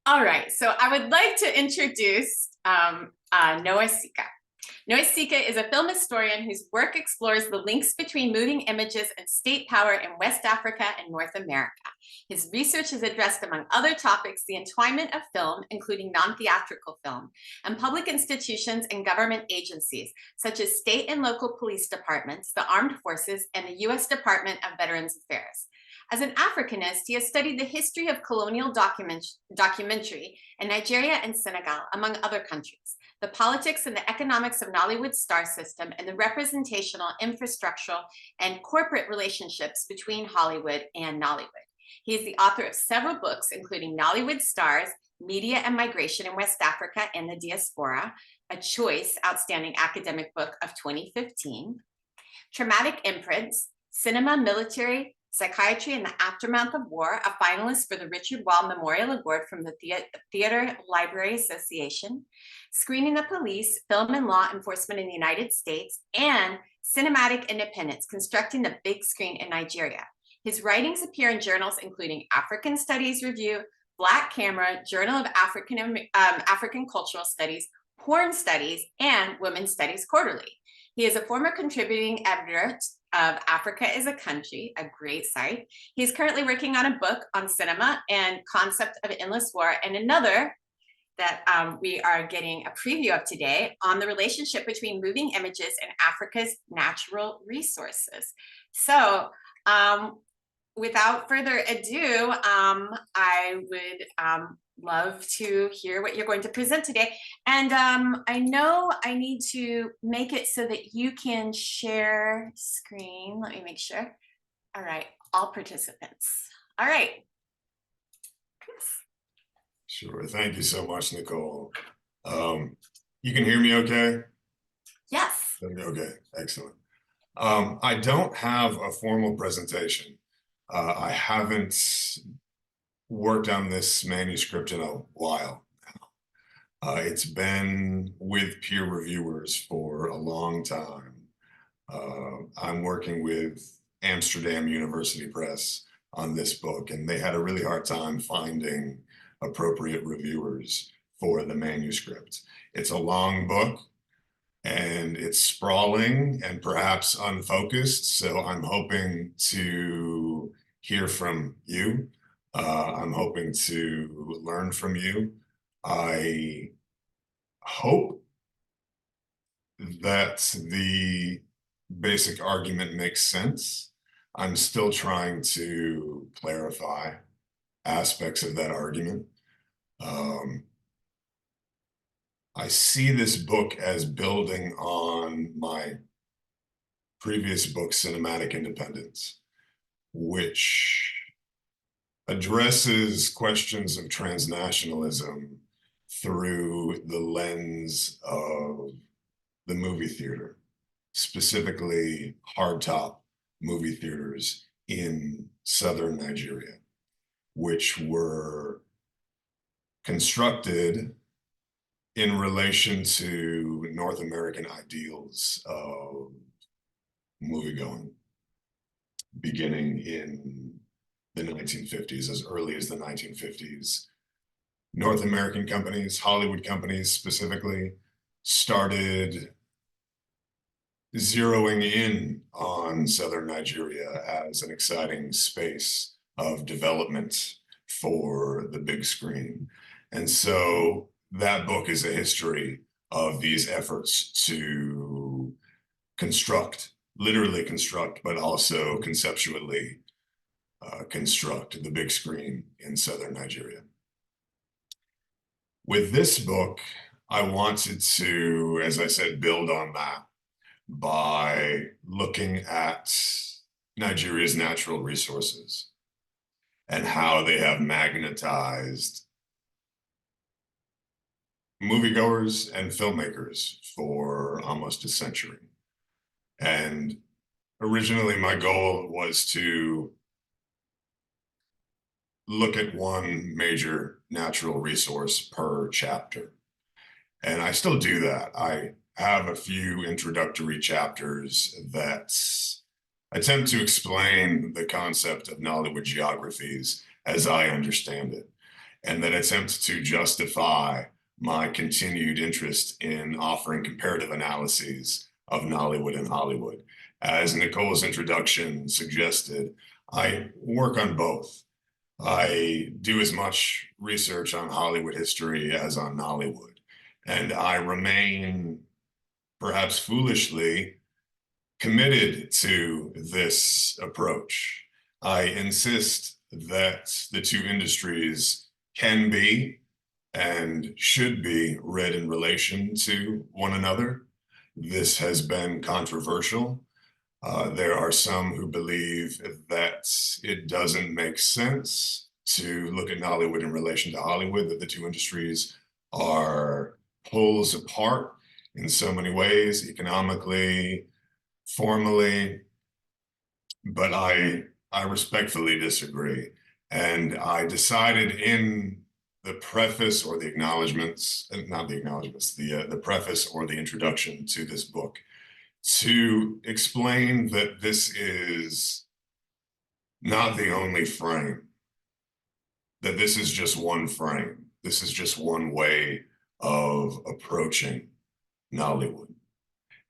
All right, so I would like to introduce Noah Tsika. Noah Tsika is a film historian whose work explores the links between moving images and state power in West Africa and North America. His research has addressed, among other topics, the entwinement of film, including non-theatrical film, and public institutions and government agencies, such as state and local police departments, the armed forces, and the U.S. Department of Veterans Affairs. As an Africanist, he has studied the history of colonial documentary in Nigeria and Senegal, among other countries, the politics and the economics of Nollywood's star system, and the representational, infrastructural, and corporate relationships between Hollywood and Nollywood. He is the author of several books, including Nollywood Stars, Media and Migration in West Africa and the Diaspora, a Choice Outstanding Academic Book of 2015, Traumatic Imprints, Cinema, Military, Psychiatry in the Aftermath of War, a finalist for the Richard Wall Memorial Award from the Theater Library Association, Screening the Police, Film and Law Enforcement in the United States, and Cinematic Independence, Constructing the Big Screen in Nigeria. His writings appear in journals including African Studies Review, Black Camera, Journal of African Cultural Studies, Porn Studies, and Women's Studies Quarterly. He is a former contributing editor of Africa is a Country, a great site. He's currently working on a book on cinema and concept of endless war, and another that we are getting a preview of today on the relationship between moving images and Africa's natural resources. So without further ado, I would love to hear what you're going to present today. And I know I need to make it so that you can share screen. Let me make sure. All right, all participants. All right. Sure, thank you so much, Nicole. You can hear me okay? Yes. Okay, excellent. I don't have a formal presentation. I haven't worked on this manuscript in a while now. It's been with peer reviewers for a long time. I'm working with Amsterdam University Press on this book, and they had a really hard time finding appropriate reviewers for the manuscript. It's a long book, and it's sprawling and perhaps unfocused, so I'm hoping to hear from you. I'm hoping to learn from you. I hope that the basic argument makes sense. I'm still trying to clarify aspects of that argument. I see this book as building on my previous book, Cinematic Independence, which addresses questions of transnationalism through the lens of the movie theater, specifically hardtop movie theaters in southern Nigeria, which were constructed in relation to North American ideals of moviegoing, beginning in the 1950s, as early as the 1950s. North American companies, Hollywood companies specifically, started zeroing in on southern Nigeria as an exciting space of development for the big screen. And so that book is a history of these efforts to construct, literally construct, but also conceptually construct the big screen in southern Nigeria. With this book, I wanted to, as I said, build on that by looking at Nigeria's natural resources and how they have magnetized moviegoers and filmmakers for almost a century. And originally my goal was to look at one major natural resource per chapter. And I still do that. I have a few introductory chapters that attempt to explain the concept of Nollywood geographies as I understand it. and that attempt to justify my continued interest in offering comparative analyses of Nollywood and Hollywood. As Nicole's introduction suggested, I work on both. I do as much research on Hollywood history as on Nollywood, and I remain, perhaps foolishly, committed to this approach. I insist that the two industries can be and should be read in relation to one another. This has been controversial. There are some who believe that it doesn't make sense to look at Nollywood in relation to Hollywood, that the two industries are poles apart in so many ways, economically, formally, but I respectfully disagree. And I decided in the preface or the acknowledgments, not the acknowledgments, the preface or the introduction to this book, to explain that this is not the only frame, that this is just one frame. This is just one way of approaching Nollywood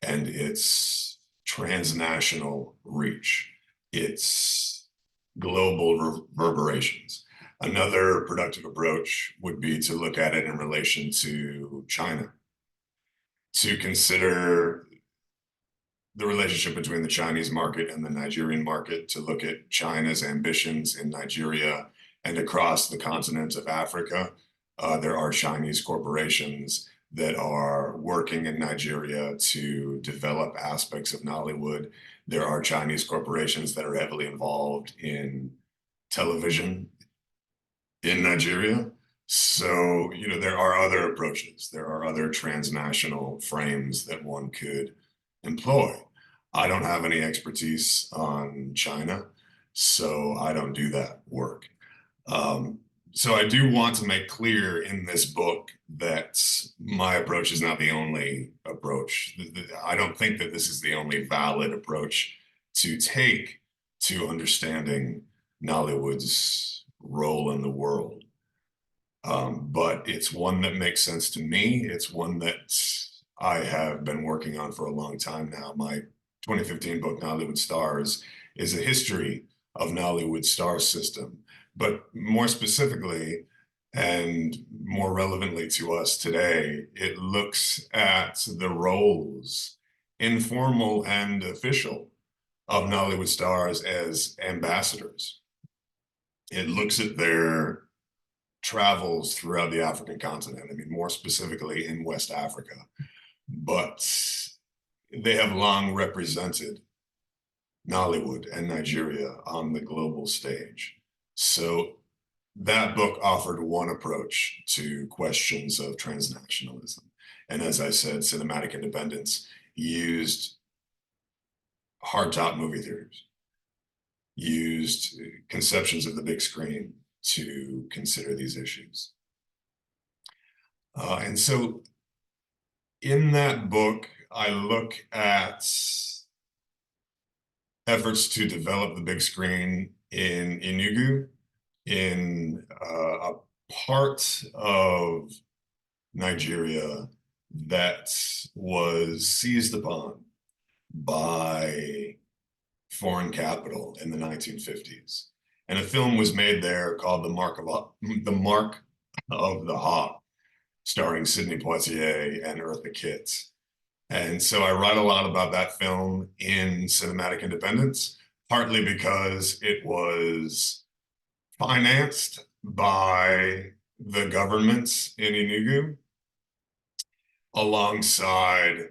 and its transnational reach, its global reverberations. Another productive approach would be to look at it in relation to China, to consider the relationship between the Chinese market and the Nigerian market, to look at China's ambitions in Nigeria and across the continent of Africa. There are Chinese corporations that are working in Nigeria to develop aspects of Nollywood. There are Chinese corporations that are heavily involved in television in Nigeria. So, there are other approaches. There are other transnational frames that one could employ. I don't have any expertise on China, so I don't do that work. So I do want to make clear in this book that my approach is not the only approach. I don't think that this is the only valid approach to take to understanding Nollywood's role in the world. But it's one that makes sense to me. It's one that I have been working on for a long time now. My 2015 book, Nollywood Stars, is a history of Nollywood's star system. But more specifically, and more relevantly to us today, it looks at the roles, informal and official, of Nollywood stars as ambassadors. It looks at their travels throughout the African continent, I mean, more specifically in West Africa. But they have long represented Nollywood and Nigeria on the global stage. So that book offered one approach to questions of transnationalism. And as I said, cinematic independence used hardtop movie theaters, used conceptions of the big screen to consider these issues. And so in that book, I look at efforts to develop the big screen in Enugu, in a part of Nigeria that was seized upon by foreign capital in the 1950s. And a film was made there called The Mark of the Hawk, starring Sidney Poitier and Eartha Kitt. And so I write a lot about that film in Cinematic Independence, partly because it was financed by the governments in Enugu, alongside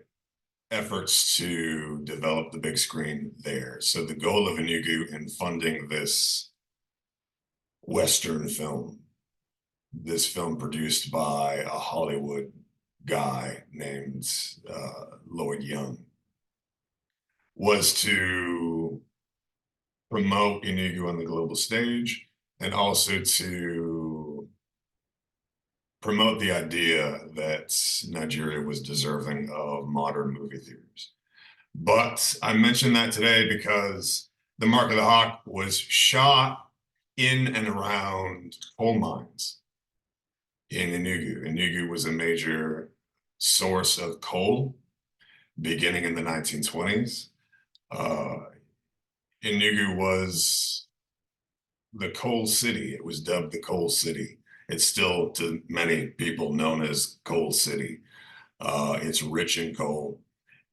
efforts to develop the big screen there. So the goal of Enugu in funding this Western film, this film produced by a Hollywood guy named Lloyd Young, was to promote Enugu on the global stage and also to promote the idea that Nigeria was deserving of modern movie theaters. But I mention that today because The Mark of the Hawk was shot in and around coal mines in Enugu. Enugu was a major source of coal beginning in the 1920s. Enugu was the coal city. It was dubbed the coal city. It's still to many people known as Coal City. It's rich in coal,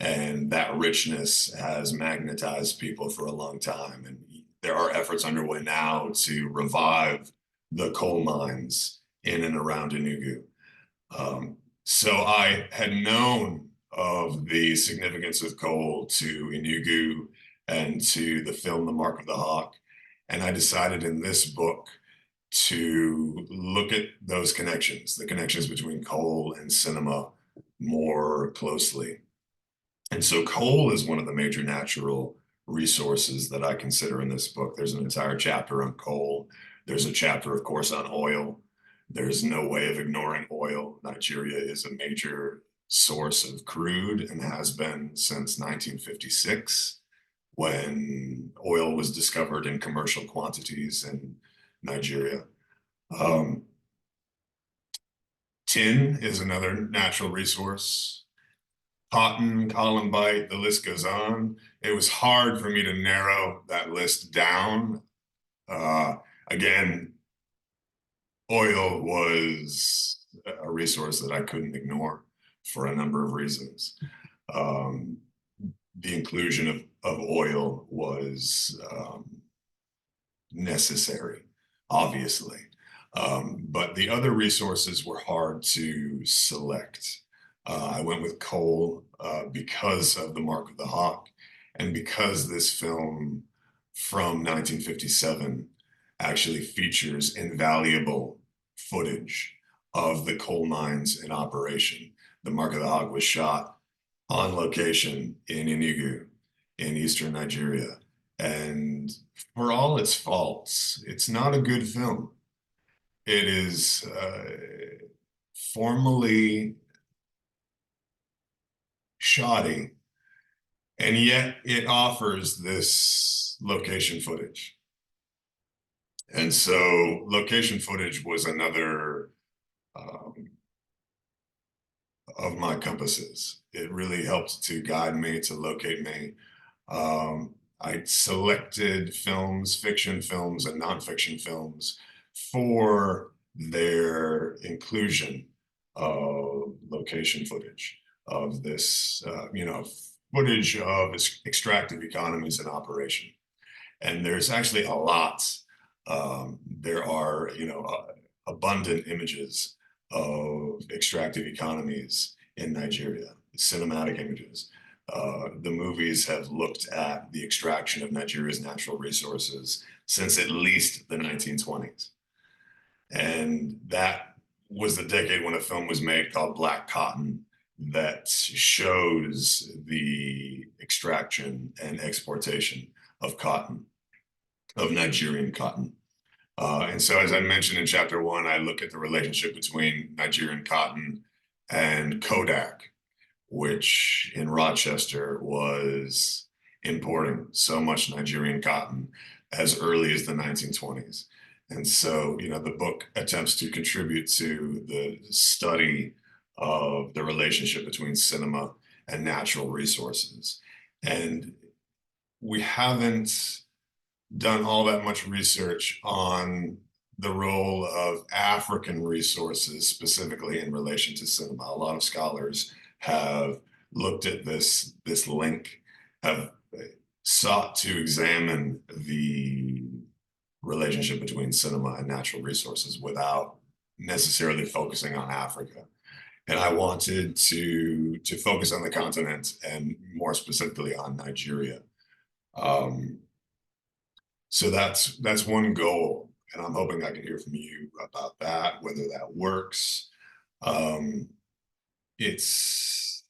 and that richness has magnetized people for a long time. And there are efforts underway now to revive the coal mines in and around Enugu. So I had known of the significance of coal to Enugu and to the film The Mark of the Hawk. And I decided in this book to look at those connections, the connections between coal and cinema more closely. And so coal is one of the major natural resources that I consider in this book. There's an entire chapter on coal. There's a chapter, of course, on oil. There's no way of ignoring oil. Nigeria is a major source of crude and has been since 1956, when oil was discovered in commercial quantities in Nigeria. Tin is another natural resource. Cotton, columbite, the list goes on. It was hard for me to narrow that list down. Again, oil was a resource that I couldn't ignore for a number of reasons. The inclusion of oil was necessary, obviously. But the other resources were hard to select. I went with coal because of The Mark of the Hawk, and because this film from 1957 actually features invaluable footage of the coal mines in operation. The Mark of the Hawk was shot on location in Enugu in eastern Nigeria. And for all its faults, it's not a good film. It is formally shoddy, and yet it offers this location footage. And so location footage was another of my compasses. It really helped to guide me, to locate me. I selected films, fiction films and nonfiction films, for their inclusion of location footage of this, footage of extractive economies in operation. And there's actually a lot. There are, abundant images of extractive economies in Nigeria, cinematic images. The movies have looked at the extraction of Nigeria's natural resources since at least the 1920s. And that was the decade when a film was made called Black Cotton that shows the extraction and exportation of cotton, of Nigerian cotton. And so, as I mentioned in chapter 1, I look at the relationship between Nigerian cotton and Kodak, which in Rochester was importing so much Nigerian cotton as early as the 1920s. And so, the book attempts to contribute to the study of the relationship between cinema and natural resources. And we haven't done all that much research on the role of African resources specifically in relation to cinema. A lot of scholars have looked at this link, have sought to examine the relationship between cinema and natural resources without necessarily focusing on Africa. And I wanted to focus on the continent and more specifically on Nigeria. So that's one goal, and I'm hoping I can hear from you about that, whether that works. It's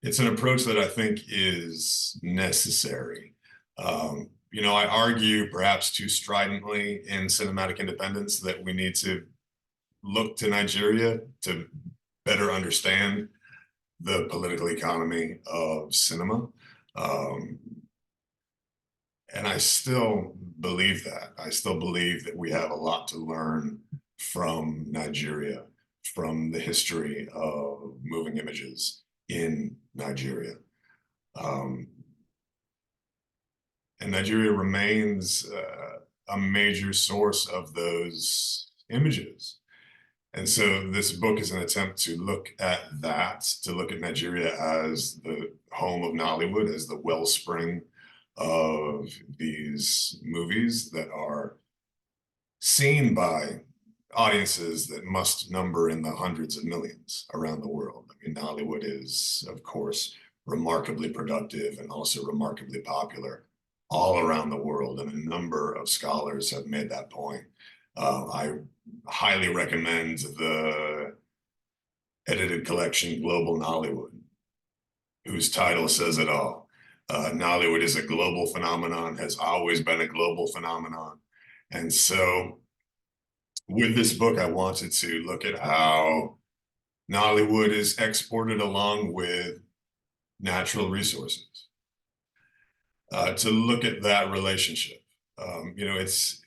an approach that I think is necessary. I argue perhaps too stridently in Cinematic Independence that we need to look to Nigeria to better understand the political economy of cinema. And I still believe that. I still believe that we have a lot to learn from Nigeria, from the history of moving images in Nigeria. And Nigeria remains a major source of those images. And so this book is an attempt to look at that, to look at Nigeria as the home of Nollywood, as the wellspring of these movies that are seen by audiences that must number in the hundreds of millions around the world. I mean, Nollywood is, of course, remarkably productive and also remarkably popular all around the world, and a number of scholars have made that point. I highly recommend the edited collection Global Nollywood, whose title says it all. Nollywood is a global phenomenon, has always been a global phenomenon. And so with this book, I wanted to look at how Nollywood is exported along with natural resources, to look at that relationship. It's,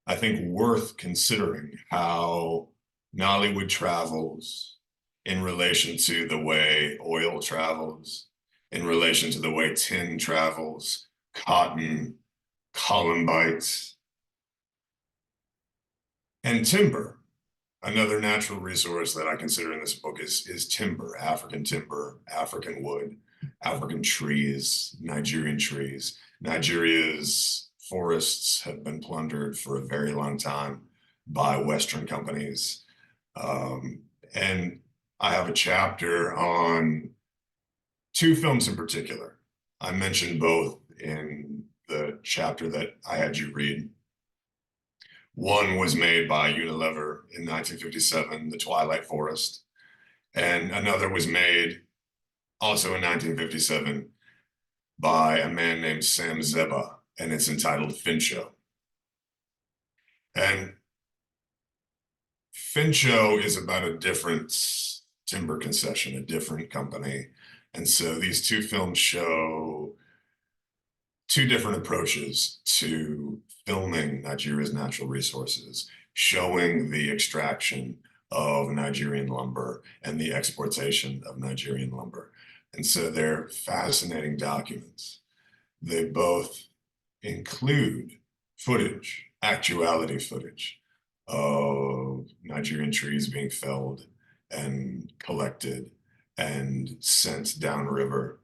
I think, worth considering how Nollywood travels in relation to the way oil travels, in relation to the way tin travels, cotton, columbites, and timber. Another natural resource that I consider in this book is timber, African wood, African trees, Nigerian trees. Nigeria's forests have been plundered for a very long time by Western companies. And I have a chapter on two films in particular. I mentioned both in the chapter that I had you read. One was made by Unilever in 1957, The Twilight Forest, and another was made also in 1957 by a man named Sam Zeba, and it's entitled Fincho. And Fincho is about a different timber concession, a different company. And so these two films show two different approaches to filming Nigeria's natural resources, showing the extraction of Nigerian lumber and the exportation of Nigerian lumber. And so they're fascinating documents. They both include footage, actuality footage of Nigerian trees being felled and collected and sent downriver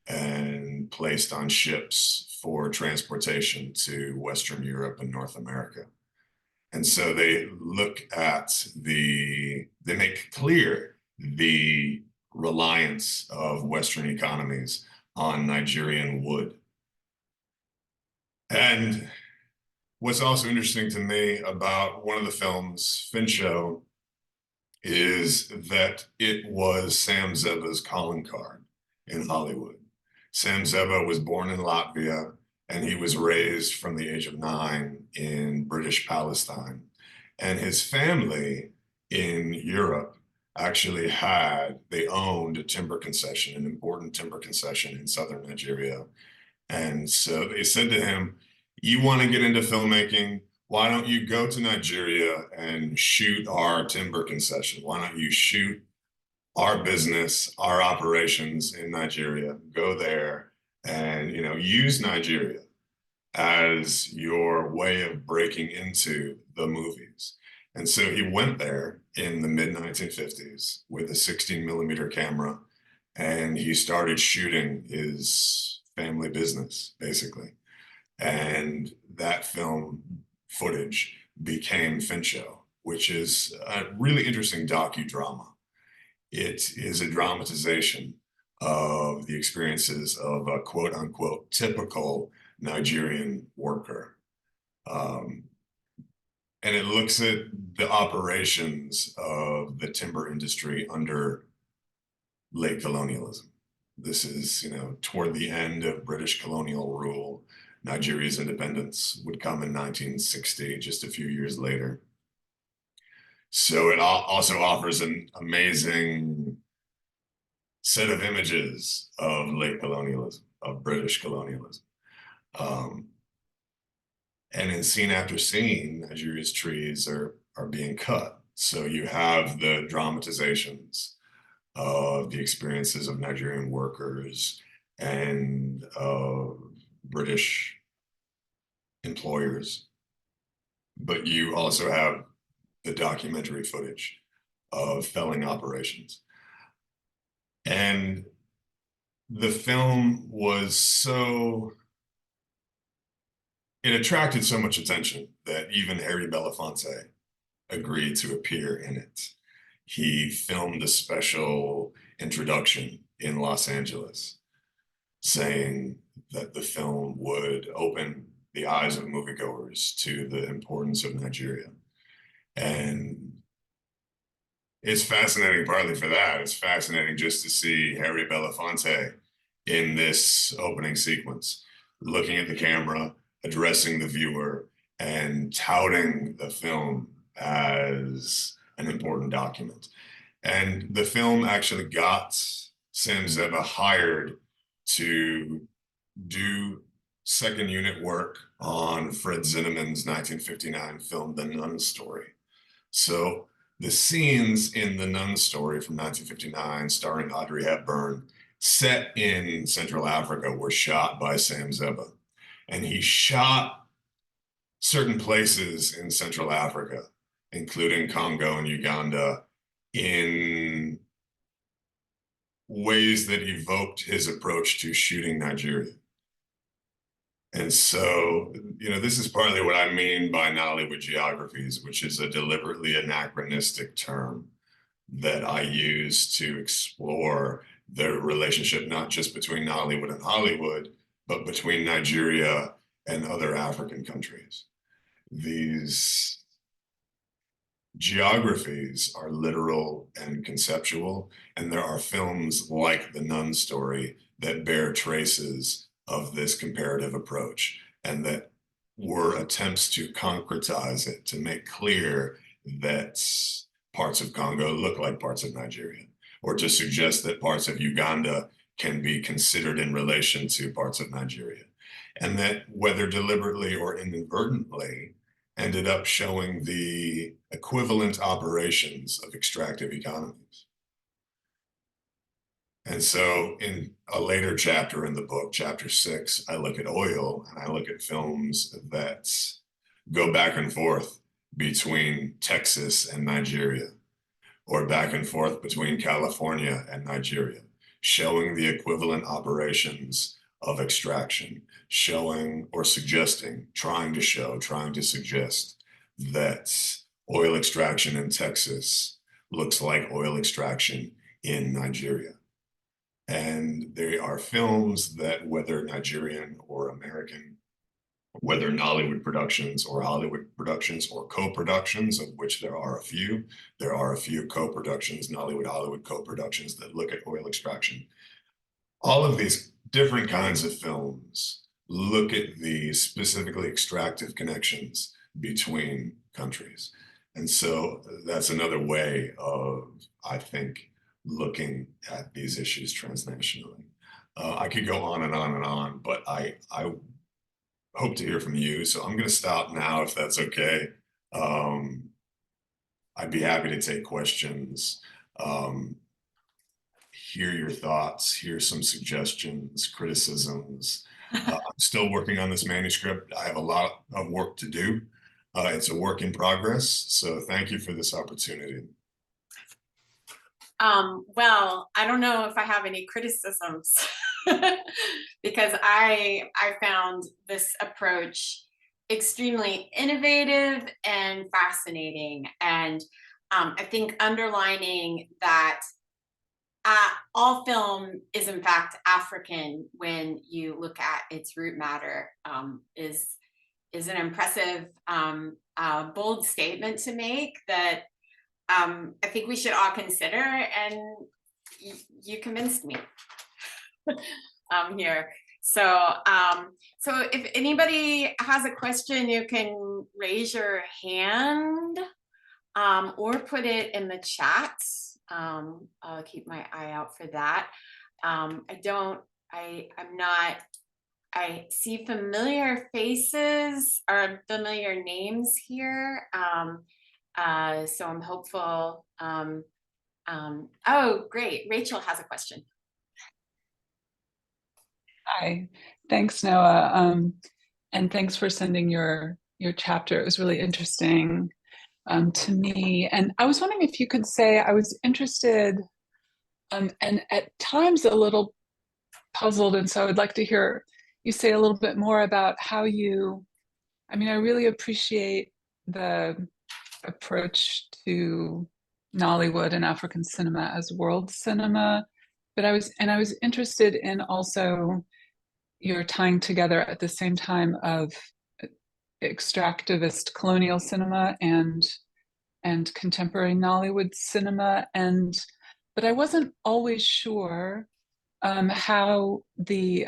and placed on ships for transportation to Western Europe and North America. And so they look at they make clear the reliance of Western economies on Nigerian wood. And what's also interesting to me about one of the films, Fincho, is that it was Sam Zeba's calling card in Hollywood. Sam Zeba was born in Latvia, and he was raised from the age of 9 in British Palestine. And his family in Europe actually they owned a timber concession, an important timber concession in southern Nigeria. And so they said to him, "You want to get into filmmaking? Why don't you go to Nigeria and shoot our timber concession? Why don't you shoot our business, our operations in Nigeria? Go there and, use Nigeria as your way of breaking into the movies." And so he went there in the mid 1950s with a 16mm camera, and he started shooting his family business, basically. And that film footage became Fincho, which is a really interesting docudrama. It is a dramatization of the experiences of a quote unquote typical Nigerian worker. And it looks at the operations of the timber industry under late colonialism. This is, toward the end of British colonial rule. Nigeria's independence would come in 1960, just a few years later. So it also offers an amazing set of images of late colonialism, of British colonialism. And in scene after scene, Nigeria's trees are being cut. So you have the dramatizations of the experiences of Nigerian workers and British employers, but you also have the documentary footage of felling operations. And the film was so, it attracted so much attention that even Harry Belafonte agreed to appear in it. He filmed a special introduction in Los Angeles saying that the film would open the eyes of moviegoers to the importance of Nigeria. And it's fascinating partly for that. It's fascinating just to see Harry Belafonte in this opening sequence, looking at the camera, addressing the viewer, and touting the film as an important document. And the film actually got Sam Zeba hired to do second unit work on Fred Zinnemann's 1959 film, The Nun Story. So the scenes in The Nun Story from 1959, starring Audrey Hepburn, set in Central Africa, were shot by Sam Zeba. And he shot certain places in Central Africa, including Congo and Uganda, in ways that evoked his approach to shooting Nigeria. And so, this is partly what I mean by Nollywood geographies, which is a deliberately anachronistic term that I use to explore the relationship not just between Nollywood and Hollywood, but between Nigeria and other African countries. These geographies are literal and conceptual, and there are films like The Nun Story that bear traces of this comparative approach and that were attempts to concretize it, to make clear that parts of Congo look like parts of Nigeria, or to suggest that parts of Uganda can be considered in relation to parts of Nigeria. And that whether deliberately or inadvertently, ended up showing the equivalent operations of extractive economies. And so in a later chapter in the book, chapter 6, I look at oil and I look at films that go back and forth between Texas and Nigeria, or back and forth between California and Nigeria, showing the equivalent operations of extraction, showing or suggesting, trying to suggest that oil extraction in Texas looks like oil extraction in Nigeria. And there are films that, whether Nigerian or American, whether Nollywood productions or Hollywood productions or co-productions, of which there are a few co-productions, Nollywood, Hollywood co-productions that look at oil extraction. All of these different kinds of films look at the specifically extractive connections between countries. And so that's another way of, I think, looking at these issues transnationally. I could go on and on and on, but I hope to hear from you. So I'm going to stop now, if that's okay. I'd be happy to take questions, hear your thoughts, hear some suggestions, criticisms. I'm still working on this manuscript. I have a lot of work to do. It's a work in progress. So thank you for this opportunity. Well, I don't know if I have any criticisms because I found this approach extremely innovative and fascinating. And I think underlining that all film is in fact African when you look at its root matter is an impressive, bold statement to make that I think we should all consider, and you convinced me here. So if anybody has a question, you can raise your hand or put it in the chat. I'll keep my eye out for that. I'm not I see familiar faces or familiar names here. So I'm hopeful. Oh, great. Rachel has a question. Hi, thanks, Noah. And thanks for sending your chapter. It was really interesting to me. And I was wondering if you could say, I was interested and at times a little puzzled. And so I would like to hear you say a little bit more about how you, I mean, I really appreciate the approach to Nollywood and African cinema as world cinema. But I was interested in also you're tying together at the same time of extractivist colonial cinema and contemporary Nollywood cinema, and but I wasn't always sure how the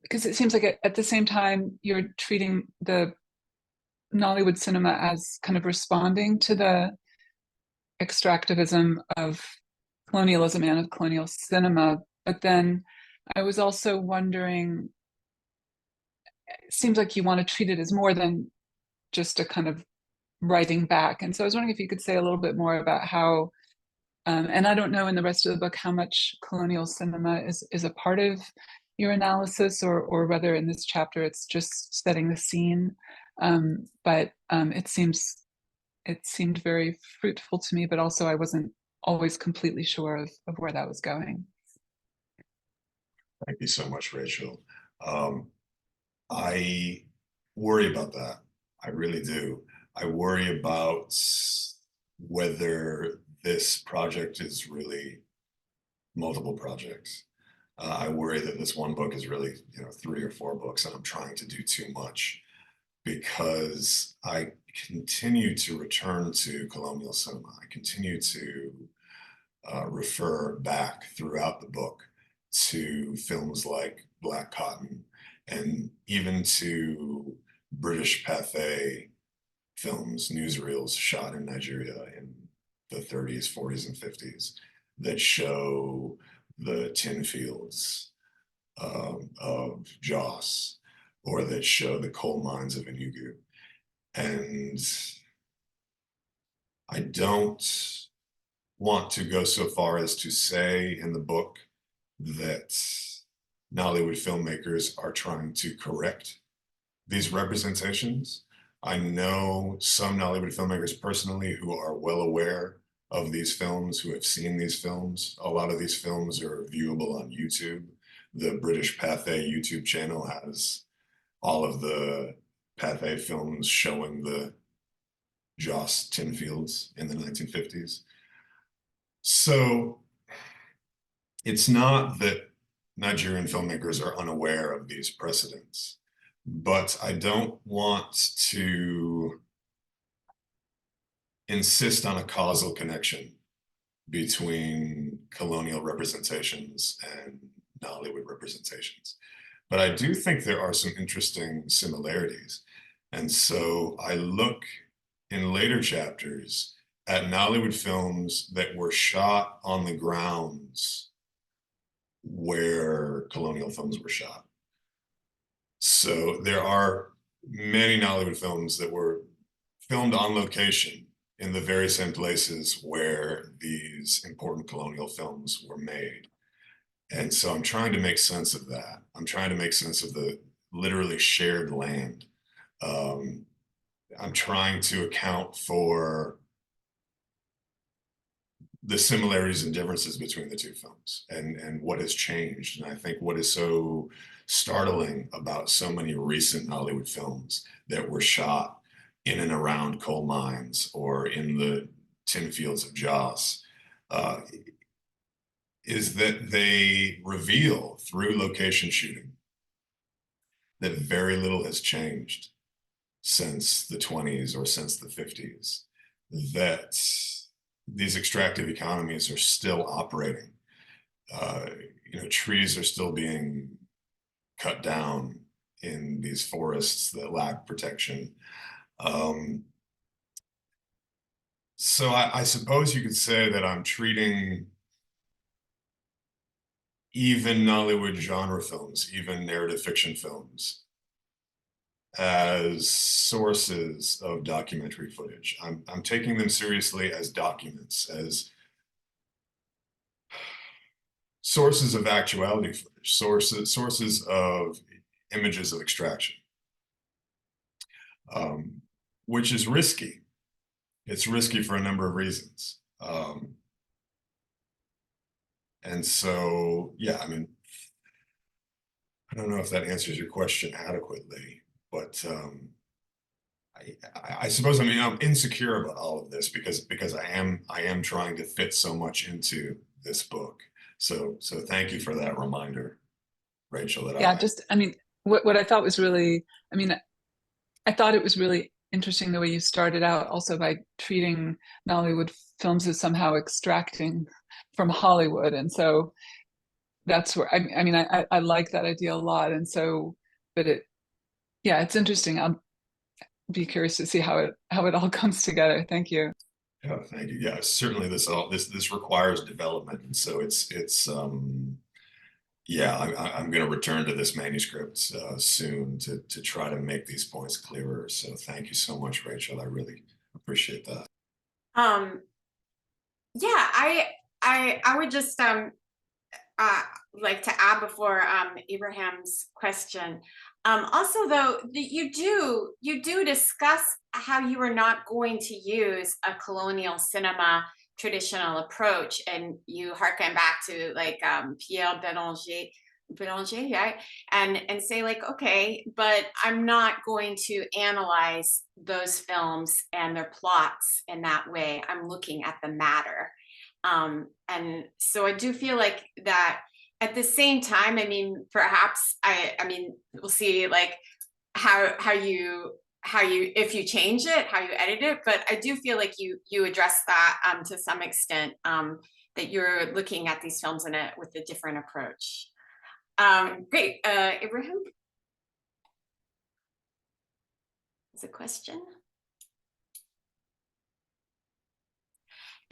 because it seems like at the same time you're treating the Nollywood cinema as kind of responding to the extractivism of colonialism and of colonial cinema, but then I was also wondering, it seems like you want to treat it as more than just a kind of writing back. And so I was wondering if you could say a little bit more about how, and I don't know in the rest of the book how much colonial cinema is a part of your analysis, or whether in this chapter it's just setting the scene. But it seemed very fruitful to me, but also I wasn't always completely sure of where that was going. Thank you so much, Rachel. I worry about that. I really do. I worry about whether this project is really multiple projects. I worry that this one book is really, 3 or 4 books, and I'm trying to do too much because I continue to return to colonial cinema. I continue to refer back throughout the book to films like Black Cotton and even to British Pathé films, newsreels shot in Nigeria in the 30s, 40s, and 50s that show the tin fields of Jos, or that show the coal mines of Enugu. And I don't want to go so far as to say in the book that Nollywood filmmakers are trying to correct these representations. I know some Nollywood filmmakers personally who are well aware of these films, who have seen these films. A lot of these films are viewable on YouTube. The British Pathé YouTube channel has all of the Pathé films showing the Jos tin fields in the 1950s. So it's not that Nigerian filmmakers are unaware of these precedents, but I don't want to insist on a causal connection between colonial representations and Nollywood representations. But I do think there are some interesting similarities. And so I look in later chapters at Nollywood films that were shot on the grounds where colonial films were shot. So there are many Nollywood films that were filmed on location in the very same places where these important colonial films were made. And so I'm trying to make sense of that. I'm trying to make sense of the literally shared land. I'm trying to account for the similarities and differences between the two films and what has changed. And I think what is so startling about so many recent Hollywood films that were shot in and around coal mines or in the tin fields of Jos is that they reveal through location shooting that very little has changed since the 20s or since the 50s, that these extractive economies are still operating. Trees are still being cut down in these forests that lack protection. So I suppose you could say that I'm treating even Nollywood genre films, even narrative fiction films, as sources of documentary footage. I'm taking them seriously as documents, as sources of actuality footage, sources of images of extraction, which is risky. It's risky for a number of reasons. And so, yeah, I mean, I don't know if that answers your question adequately, but I suppose, I mean, I'm insecure about all of this because I am trying to fit so much into this book. So thank you for that reminder, Rachel. Yeah, just, I mean, what I thought was really, I mean, I thought it was really interesting the way you started out also by treating Nollywood films as somehow extracting from Hollywood. And so that's where, I mean, I like that idea a lot. And so, but yeah, it's interesting. I'll be curious to see how it all comes together. Thank you. Yeah, thank you. Yeah, certainly this requires development. And so yeah, I'm going to return to this manuscript soon to try to make these points clearer. So thank you so much, Rachel. I really appreciate that. Yeah, I would just like to add before Abraham's question. Also, though, you do discuss how you are not going to use a colonial cinema traditional approach, and you harken back to like Pierre Bélanger, right? And say like, okay, but I'm not going to analyze those films and their plots in that way. I'm looking at the matter. And so I do feel like that at the same time, I mean, perhaps I mean, we'll see like how you if you change it, how you edit it, but I do feel like you address that to some extent, that you're looking at these films with a different approach. Great, Ibrahim, is a question?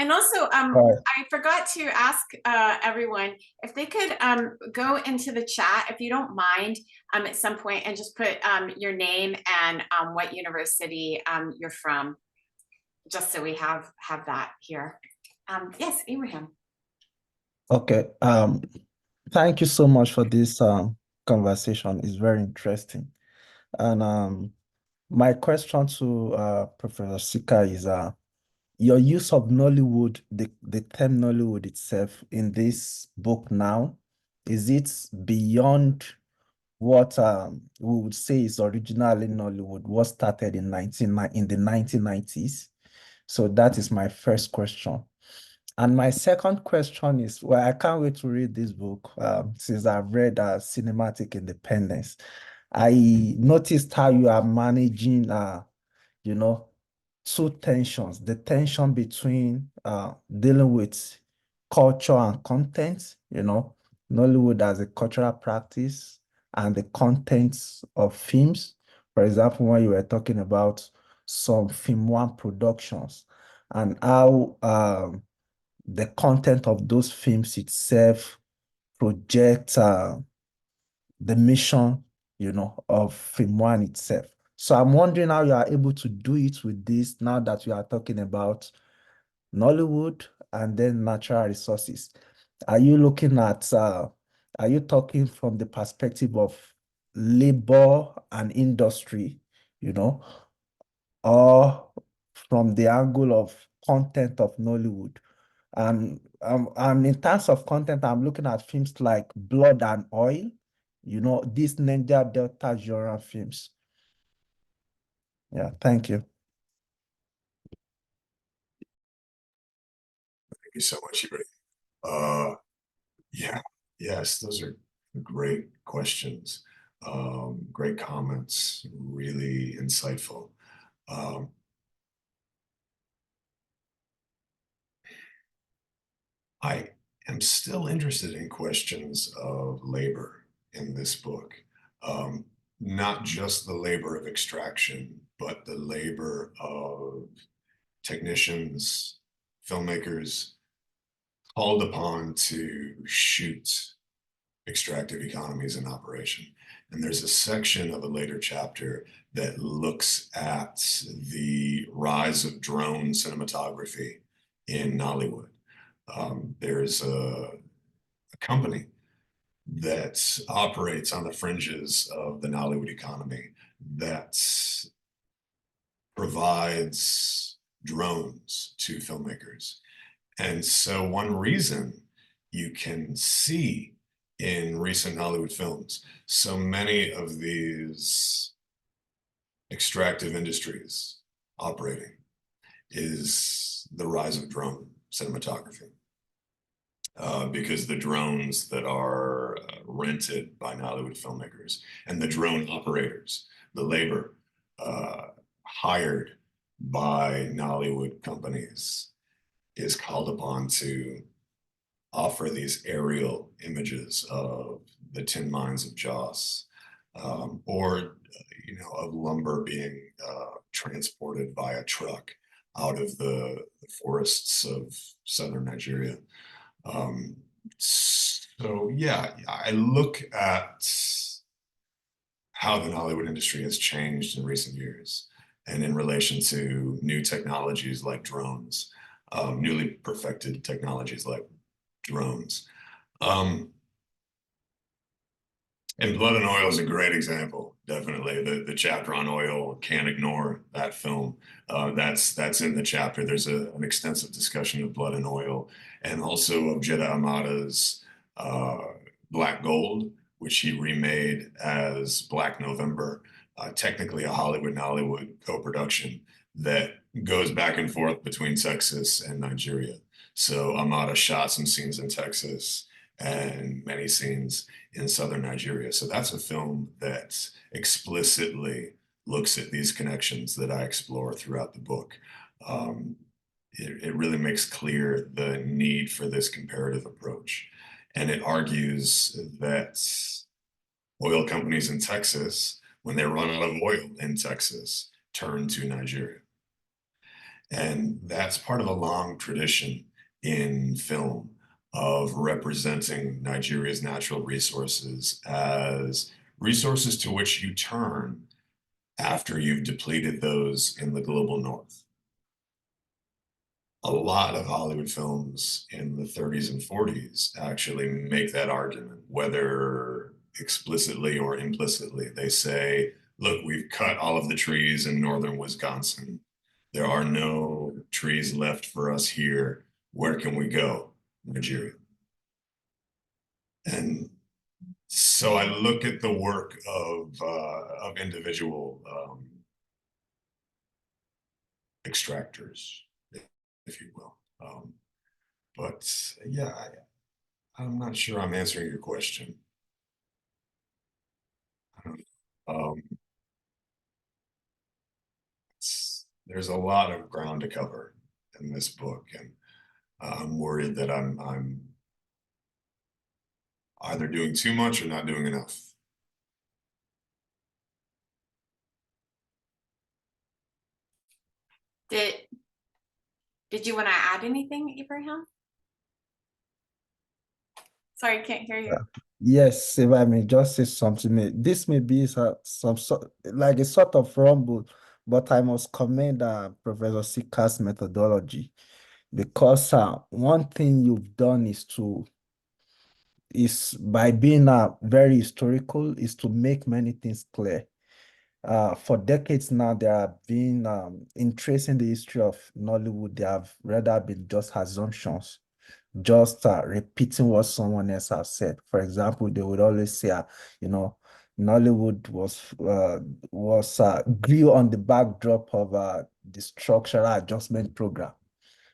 And also, I forgot to ask everyone if they could go into the chat, if you don't mind, at some point, and just put your name and what university you're from, just so we have that here. Yes, Abraham. Okay. Thank you so much for this conversation. It's very interesting. And my question to Professor Tsika is your use of Nollywood, the term Nollywood itself in this book now, is it beyond what we would say is originally Nollywood, was started in the 1990s? So that is my first question. And my second question is, well, I can't wait to read this book since I've read Cinematic Independence. I noticed how you are managing, you know, two tensions, the tension between dealing with culture and content, Nollywood as a cultural practice and the contents of films. For example, when you were talking about some Film One productions and how the content of those films itself project the mission, of Film One itself. So I'm wondering how you are able to do it with this now that you are talking about Nollywood and then natural resources. Are you looking at, are you talking from the perspective of labor and industry, or from the angle of content of Nollywood? And in terms of content, I'm looking at films like Blood and Oil, these Niger Delta genre films. Yeah, thank you. Thank you so much, Ibrahim. Yeah, yes, those are great questions. Great comments, really insightful. I am still interested in questions of labor in this book. Not just the labor of extraction, but the labor of technicians, filmmakers called upon to shoot extractive economies in operation. And there's a section of a later chapter that looks at the rise of drone cinematography in Nollywood. There's a company that operates on the fringes of the Nollywood economy that provides drones to filmmakers. And so one reason you can see in recent Hollywood films so many of these extractive industries operating is the rise of drone cinematography. Because the drones that are rented by Nollywood filmmakers and the drone operators, the labor hired by Nollywood companies is called upon to offer these aerial images of the tin mines of Joss, or of lumber being transported by a truck out of the forests of southern Nigeria. So yeah, I look at how the Nollywood industry has changed in recent years, and in relation to new technologies like drones, newly perfected technologies like drones. And Blood and Oil is a great example, definitely. The chapter on oil, can't ignore that film. That's in the chapter. There's an extensive discussion of Blood and Oil, and also of Jeda Amada's Black Gold, which he remade as Black November, technically a Hollywood-Nollywood co-production that goes back and forth between Texas and Nigeria. So Amada shot some scenes in Texas and many scenes in southern Nigeria. So that's a film that explicitly looks at these connections that I explore throughout the book. It really makes clear the need for this comparative approach. And it argues that oil companies in Texas, when they run out of oil in Texas, turn to Nigeria. And that's part of a long tradition in film of representing Nigeria's natural resources as resources to which you turn after you've depleted those in the global north. A lot of Hollywood films in the 30s and 40s actually make that argument, whether explicitly or implicitly. They say, look, we've cut all of the trees in northern Wisconsin. There are no trees left for us here. Where can we go? Nigeria. And so I look at the work of individual extractors, if you will. But yeah, I'm not sure I'm answering your question. I don't know. There's a lot of ground to cover in this book, and I'm worried that I'm either doing too much or not doing enough. Did you want to add anything, Ibrahim? Sorry, can't hear you. Yes, if I may just say something, this may be some sort like a sort of rumble, but I must commend Professor Tsika's methodology, because one thing you've done is by being very historical, is to make many things clear. For decades now, there have been in tracing the history of Nollywood, there have rather been just assumptions, just repeating what someone else has said. For example, they would always say, Nollywood grew on the backdrop of the structural adjustment program.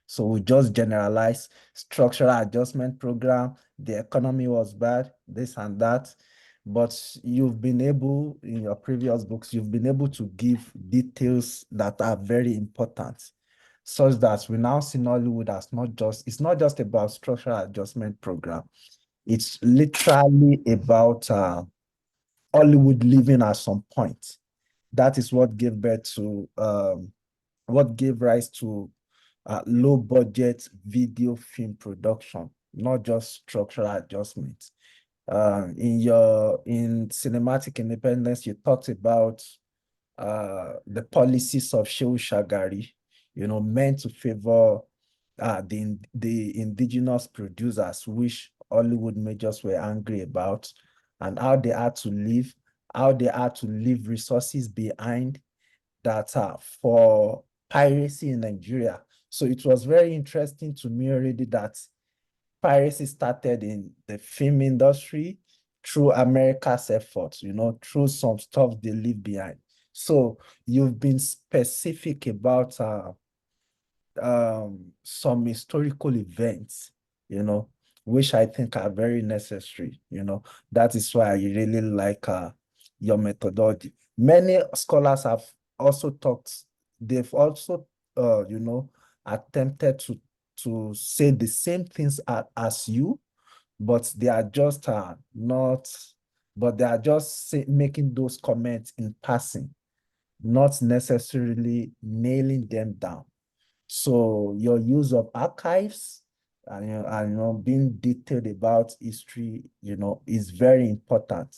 So we just generalize structural adjustment program. The economy was bad, this and that. But you've been able, in your previous books, you've been able to give details that are very important, such that we now see Nollywood as it's not just about structural adjustment program. It's literally about Hollywood living at some point. That is what gave birth to, what gave rise to low budget video film production, not just structural adjustments. In cinematic independence, you talked about the policies of Shehu Shagari, meant to favor the indigenous producers, which Hollywood majors were angry about, and how they had to leave resources behind that are for piracy in Nigeria. So it was very interesting to me already that piracy started in the film industry through America's efforts, through some stuff they leave behind. So you've been specific about some historical events, which I think are very necessary. That is why I really like your methodology. Many scholars have also they've also, attempted to say the same things as you, but they are just not, but they are just making those comments in passing, not necessarily nailing them down. So your use of archives and, being detailed about history, is very important.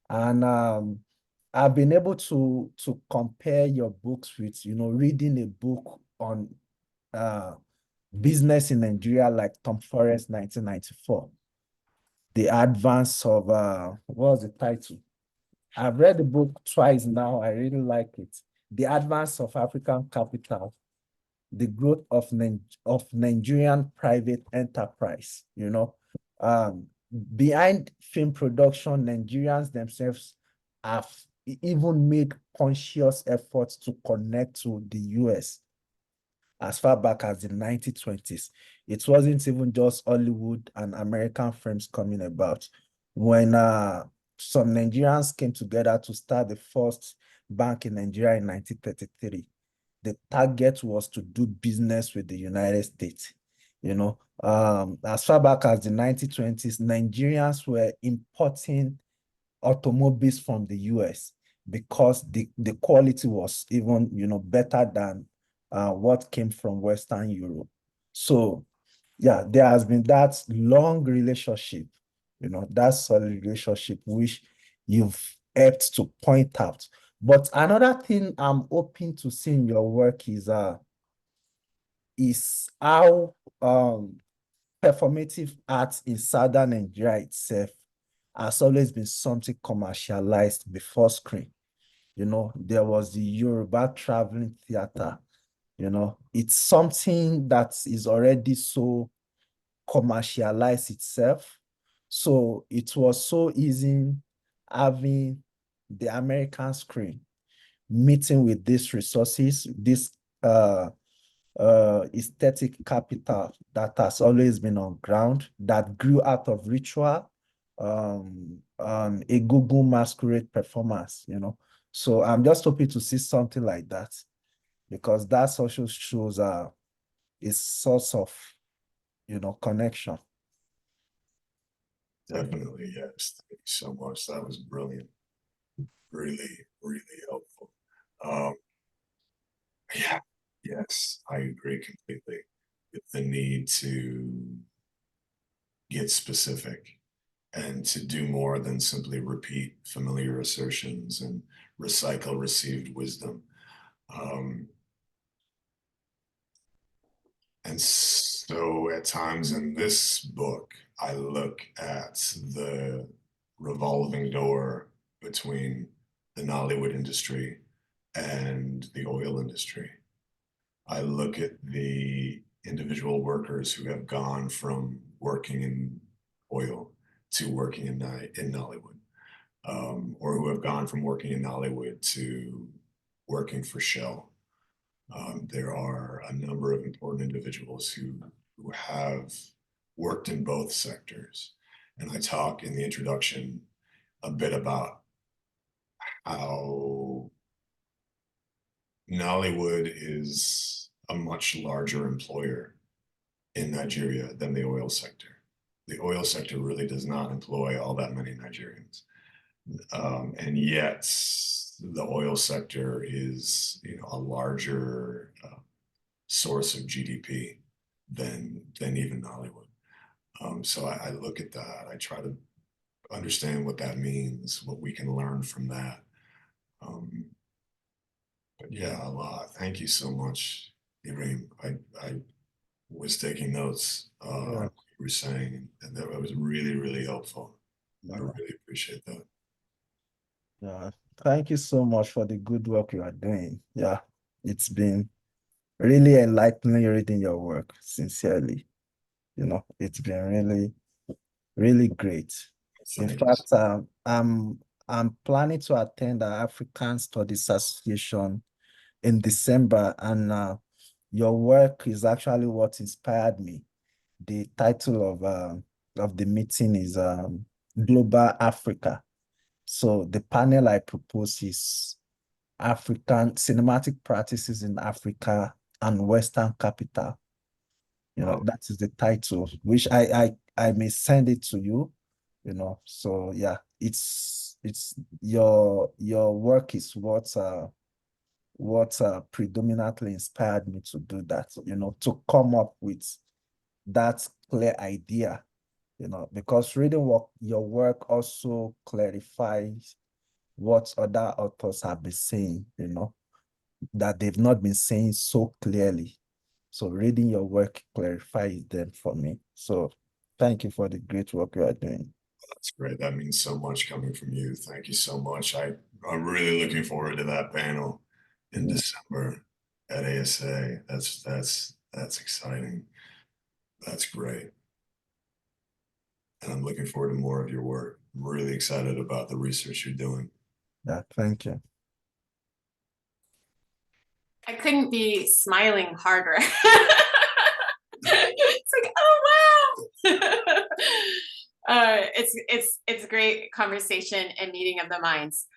And I've been able to compare your books with, reading a book on business in Nigeria, like Tom Forrest 1994. The Advance of, what was the title? I've read the book twice now. I really like it. The Advance of African Capital, the growth of Nigerian private enterprise. Behind film production, Nigerians themselves have even made conscious efforts to connect to the US as far back as the 1920s. It wasn't even just Hollywood and American films coming about. When some Nigerians came together to start the first bank in Nigeria in 1933, the target was to do business with the United States. As far back as the 1920s, Nigerians were importing automobiles from the US because the quality was even, better than what came from Western Europe. So yeah, there has been that long relationship, that solid relationship which you've helped to point out. But another thing I'm hoping to see in your work is how performative art in Southern Nigeria itself has always been something commercialized before screen. There was the Yoruba traveling theater. It's something that is already so commercialized itself. So it was so easy having the American screen meeting with these resources, this aesthetic capital that has always been on ground, that grew out of ritual, a Google masquerade performance, So I'm just hoping to see something like that, because that social shows a source of, connection. Definitely, yes. Thank you so much. That was brilliant. Really, really helpful. Um, yeah, yes, I agree completely with the need to get specific and to do more than simply repeat familiar assertions and recycle received wisdom. Um, and so at times in this book, I look at the revolving door between the Nollywood industry and the oil industry. I look at the individual workers who have gone from working in oil to working in Nollywood, or who have gone from working in Nollywood to working for Shell. There are a number of important individuals who have worked in both sectors. And I talk in the introduction a bit about how Nollywood is a much larger employer in Nigeria than the oil sector. The oil sector really does not employ all that many Nigerians. And yet the oil sector is, a larger source of GDP than even Nollywood. So I look at that. I try to understand what that means, what we can learn from that. But yeah, a lot. Thank you so much, Ibrahim. I was taking notes on Yeah, what you were saying, and that was really, really helpful. I yeah, really appreciate that. yeah. Thank you so much for the good work you are doing. Yeah, it's been really enlightening reading your work, sincerely. It's been really, really great. In Thank you. fact, I'm planning to attend the African Studies Association in December, and your work is actually what inspired me. The title of the meeting is Global Africa. So the panel I propose is African Cinematic Practices in Africa and Western Capital. That is the title, which I may send it to you. So yeah, it's your work is what predominantly inspired me to do that. To come up with that clear idea. Because reading your work also clarifies what other authors have been saying. That they've not been saying so clearly. So reading your work clarifies them for me. So thank you for the great work you are doing. That's great. That means so much coming from you. Thank you so much. I'm really looking forward to that panel in Yeah, December at ASA. That's exciting. That's great. And I'm looking forward to more of your work. I'm really excited about the research you're doing. yeah, thank you. I couldn't be smiling harder. It's like, oh wow. It's a great conversation and meeting of the minds.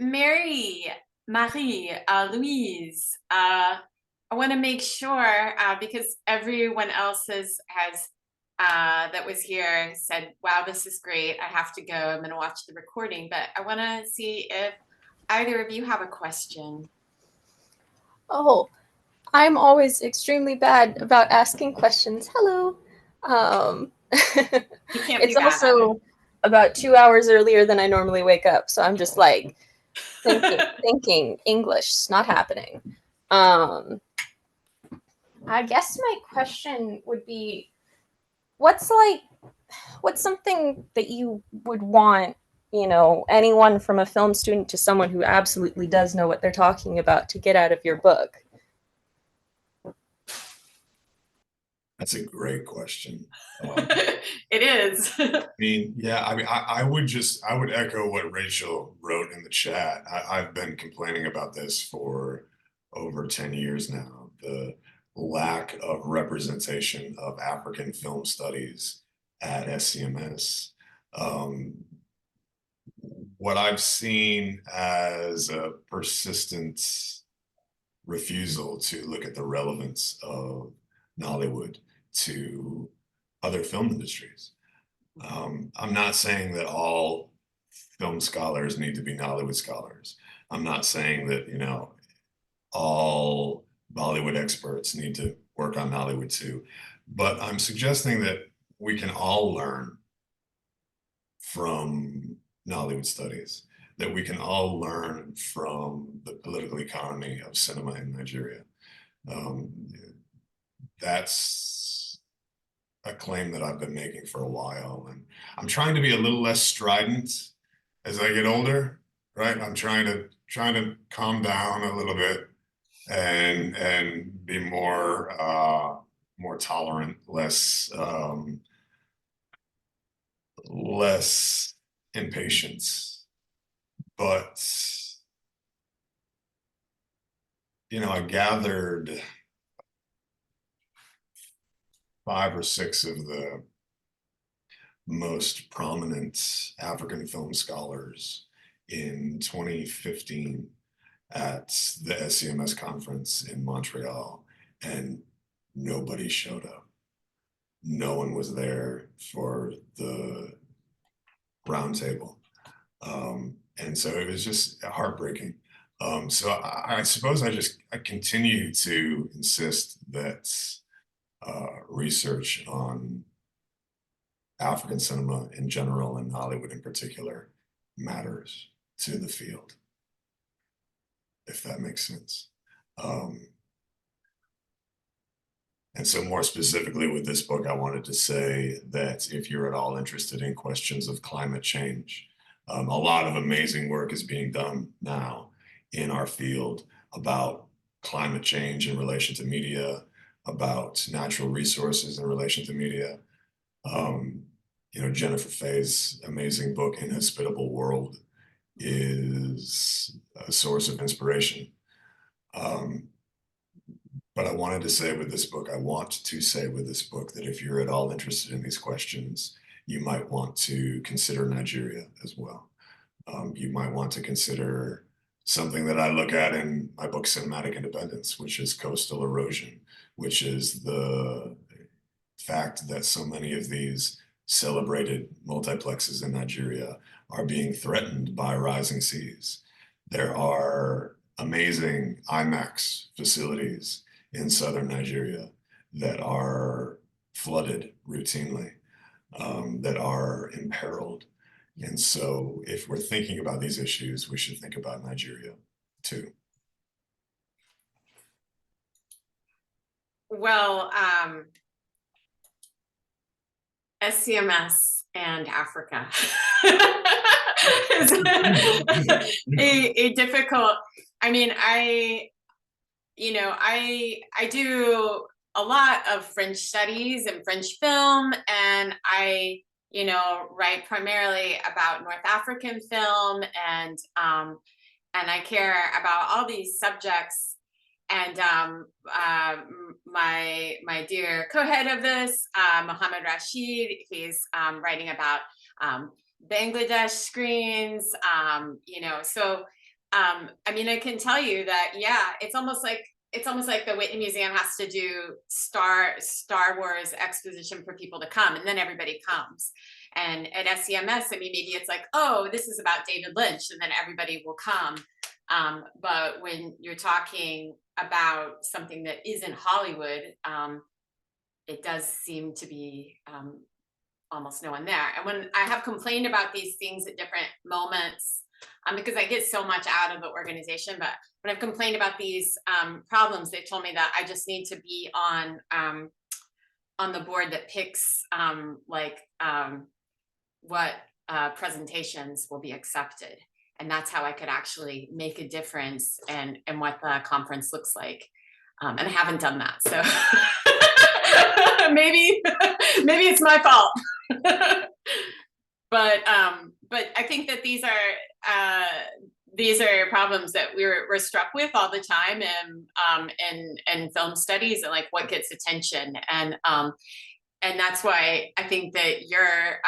Marie, Louise, I want to make sure because everyone else has that was here said, wow, this is great. I have to go. I'm going to watch the recording, but I want to see if either of you have a question. Oh, I'm always extremely bad about asking questions. Hello. You can't be It's bad at it. also about 2 hours earlier than I normally wake up, so I'm just like thinking English. It's not happening. I guess my question would be, what's something that you would want, anyone from a film student to someone who absolutely does know what they're talking about to get out of your book? That's a great question. It is. I would echo what Rachel wrote in the chat. I've been complaining about this for over 10 years now. The lack of representation of African film studies at SCMS. What I've seen as a persistent refusal to look at the relevance of Nollywood to other film industries. I'm not saying that all film scholars need to be Nollywood scholars. I'm not saying that, all Bollywood experts need to work on Nollywood too. But I'm suggesting that we can all learn from Nollywood studies, that we can all learn from the political economy of cinema in Nigeria. That's a claim that I've been making for a while, and I'm trying to be a little less strident as I get older, right? I'm trying to calm down a little bit and be more tolerant, less impatient. But I gathered 5 or 6 of the most prominent African film scholars in 2015 at the SCMS conference in Montreal, and nobody showed up. No one was there for the roundtable. And so it was just heartbreaking. So I suppose I continue to insist that research on African cinema in general and Hollywood in particular matters to the field, if that makes sense. And so more specifically with this book, I wanted to say that if you're at all interested in questions of climate change, a lot of amazing work is being done now in our field about climate change in relation to media, about natural resources in relation to media. You know, Jennifer Fay's amazing book, Inhospitable World, is a source of inspiration. But I wanted to say with this book, that if you're at all interested in these questions, you might want to consider Nigeria as well. You might want to consider something that I look at in my book, Cinematic Independence, which is coastal erosion, which is the fact that so many of these celebrated multiplexes in Nigeria are being threatened by rising seas. There are amazing IMAX facilities in southern Nigeria that are flooded routinely, that are imperiled. And so if we're thinking about these issues, we should think about Nigeria too. Well, SCMS and Africa is a difficult, I mean, I do a lot of French studies and French film, and I, write primarily about North African film, and I care about all these subjects. And my dear co-head of this, Mohammed Rashid, he's writing about Bangladesh screens, so I mean, I can tell you that, yeah, it's almost like the Whitney Museum has to do Star Wars exposition for people to come, and then everybody comes. And at SCMS, I mean, maybe it's like, oh, this is about David Lynch, and then everybody will come. But when you're talking about something that isn't Hollywood, it does seem to be almost no one there. And when I have complained about these things at different moments, because I get so much out of the organization, but when I've complained about these problems, they've told me that I just need to be on the board that picks what presentations will be accepted. And that's how I could actually make a difference and what the conference looks like. And I haven't done that, so maybe it's my fault. But I think that these are problems that we're struck with all the time in film studies, and like what gets attention, and that's why I think that you're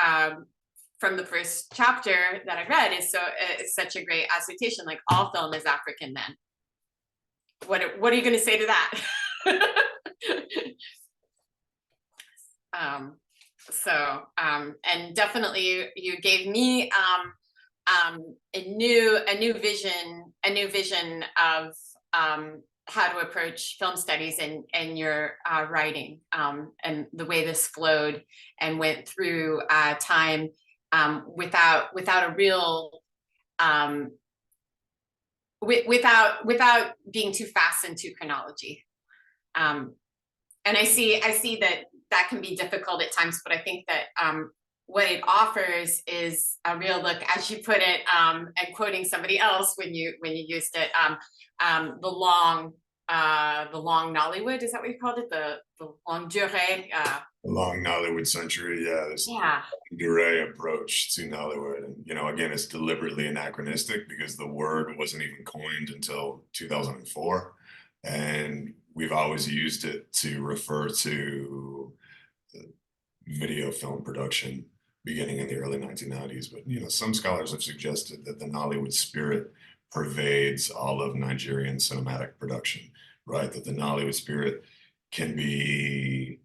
from the first chapter that I read is such a great assertion. Like, all film is African. Then what are you going to say to that? And definitely you gave me a new vision of how to approach film studies and your writing, and the way this flowed and went through time without a real without being too fast and too chronology. And I see that can be difficult at times, but I think that what it offers is a real look, as you put it, and quoting somebody else when you used it, the long Nollywood, is that what you called it? The longue durée. The long Nollywood century, yeah. This durée approach to Nollywood, and again, it's deliberately anachronistic because the word wasn't even coined until 2004, and we've always used it to refer to video film production beginning in the early 1990s. But some scholars have suggested that the Nollywood spirit pervades all of Nigerian cinematic production, right? That the Nollywood spirit can be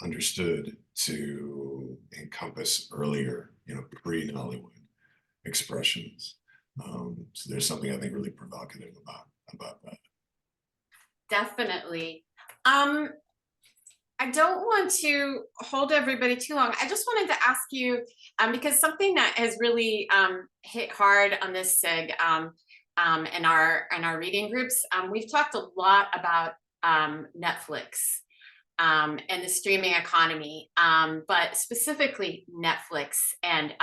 understood to encompass earlier, pre-Nollywood expressions. So there's something I think really provocative about that. Definitely. I don't want to hold everybody too long. I just wanted to ask you, because something that has really hit hard on this SIG in our reading groups, we've talked a lot about Netflix and the streaming economy, but specifically Netflix and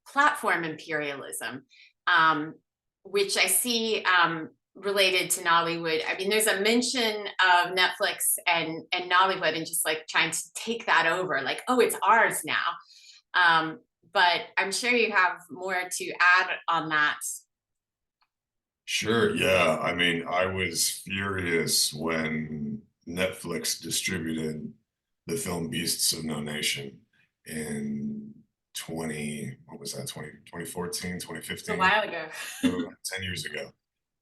platform imperialism, which I see related to Nollywood. I mean, there's a mention of Netflix and Nollywood and just like trying to take that over, like, oh, it's ours now. But I'm sure you have more to add on that. Sure, yeah. I mean, I was furious when Netflix distributed the film Beasts of No Nation in 2014, It's a 2015, while ago. 10 years ago,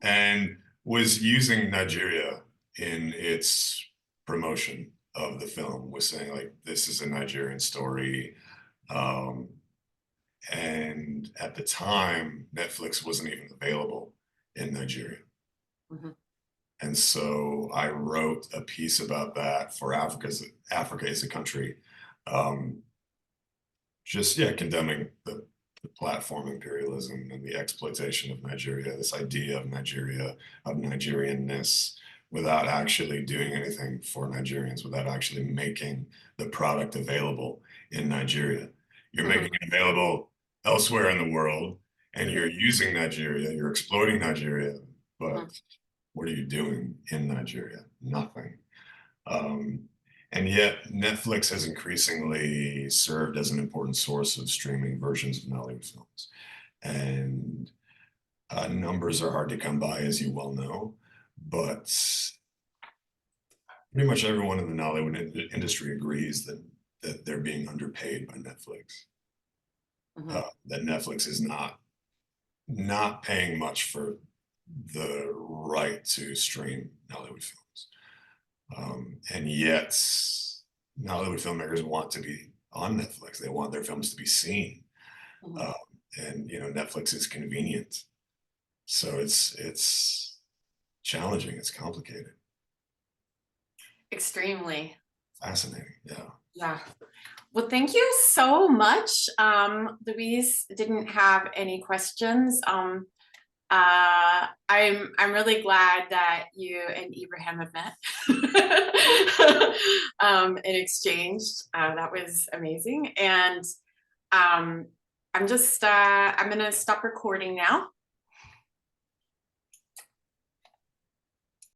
and was using Nigeria in its promotion of the film, was saying like, this is a Nigerian story. And at the time, Netflix wasn't even available in Nigeria. Mhm. And so I wrote a piece about that for Africa as a country, just condemning the platform imperialism and the exploitation of Nigeria, this idea of Nigeria, of Nigerianness, without actually doing anything for Nigerians, without actually making the product available in Nigeria. You're making it available elsewhere in the world, and you're using Nigeria, you're exploiting Nigeria, but what are you doing in Nigeria? Nothing. And yet Netflix has increasingly served as an important source of streaming versions of Nollywood films. And numbers are hard to come by, as you well know, but pretty much everyone in the Nollywood industry agrees that they're being underpaid by Netflix. That Netflix is not paying much for the right to stream Nollywood films. And yet Nollywood filmmakers want to be on Netflix. They want their films to be seen. And Netflix is convenient. So it's challenging, it's complicated. Extremely. Fascinating, yeah. Yeah. Well, thank you so much. Louise didn't have any questions. I'm really glad that you and Ibrahim have met and exchanged. That was amazing. And I'm gonna stop recording now.